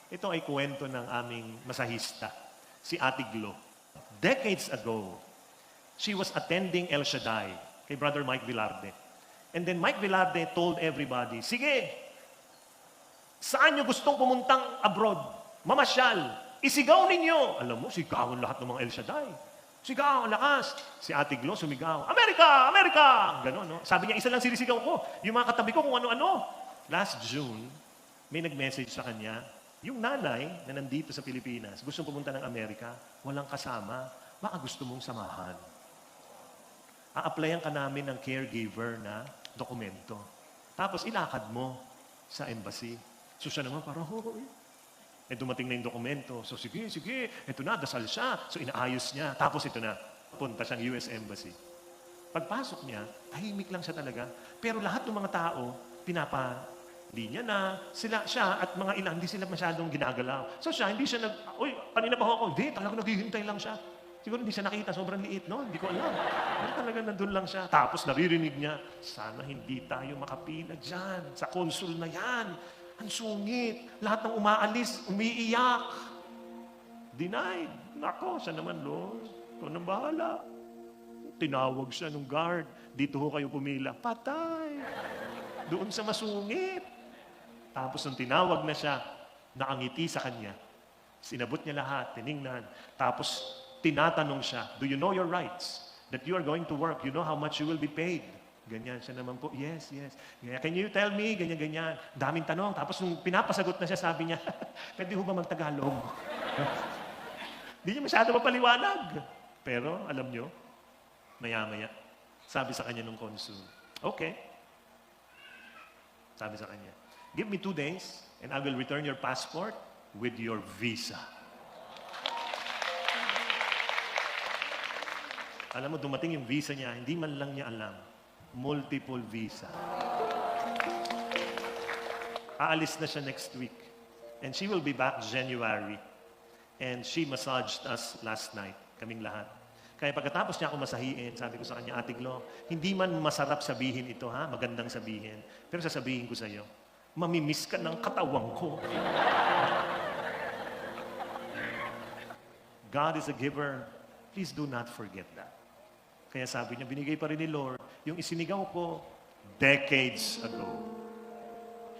Ito ay kwento ng aming masahista, si Ate Glo. Decades ago, she was attending El Shaddai kay Brother Mike Velarde. And then Mike Velarde told everybody, sige, saan nyo gustong pumuntang abroad? Mamasyal. Isigaw ninyo. Alam mo, sigawan lahat ng mga El Shaddai. Sigaw, ang lakas. Si Ate Glo sumigaw, Amerika! Amerika! Ganon, no? Sabi niya, isa lang sinisigaw ko. Yung mga katabi ko kung ano-ano. Last June, may nag-message sa kanya, yung nanay na nandito sa Pilipinas, gustong pumunta ng Amerika, walang kasama, baka gusto mong samahan. A-applyan ka namin ng caregiver na dokumento. Tapos ilakad mo sa embassy. So siya naman parang, dumating na yung dokumento. So sige, ito na, dasal siya. So inaayos niya. Tapos ito na, punta siyang US Embassy. Pagpasok niya, tahimik lang siya talaga. Pero lahat ng mga tao, linya na, siya at mga ilan, hindi sila masyadong ginagalaw. So siya, hindi siya kanina ba ako? Hindi, talagang naghihintay lang siya. Siguro hindi siya nakita, sobrang liit, no? Hindi ko alam. Pero talagang nandun lang siya. Tapos naririnig niya, sana hindi tayo makapila dyan, sa konsul na yan. Ang sungit. Lahat ng umaalis, umiiyak. Denied. Nako, siya naman, Lord. Ikaw nang bahala. Tinawag siya ng guard. Dito ho kayo pumila. Patay. Doon sa masungit. Tapos nung tinawag na siya, nakangiti sa kanya. Sinabot niya lahat, tiningnan. Tapos tinatanong siya, do you know your rights? That you are going to work, you know how much you will be paid? Ganyan siya naman po, yes. Can you tell me? Ganyan. Daming tanong. Tapos nung pinapasagot na siya, sabi niya, pwede ho ba magtagalog? Hindi niya masyado mapaliwanag. Pero, alam niyo, maya-maya, sabi sa kanya nung consul, okay. Sabi sa kanya, give me 2 days and I will return your passport with your visa. Alam mo, dumating yung visa niya, hindi man lang niya alam. Multiple visa. Aalis na siya next week. And she will be back January. And she massaged us last night, kaming lahat. Kaya pagkatapos niya ako masahiin, sabi ko sa kanya, Ate Glo, hindi man masarap sabihin ito, ha? Magandang sabihin. Pero sasabihin ko sa iyo, mamimiss ka ng katawang ko. God is a giver. Please do not forget that. Kaya sabi niya, binigay pa rin ni Lord yung isinigaw ko decades ago.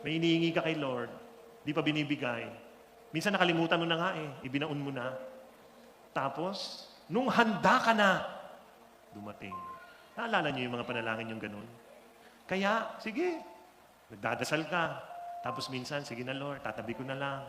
May inihingi ka kay Lord, di pa binibigay. Minsan nakalimutan mo na nga ibinaon mo na. Tapos, nung handa ka na, dumating. Naalala niyo yung mga panalangin yung ganun? Kaya, sige, nagdadasal ka. Tapos minsan, sige na Lord, tatabi ko na lang.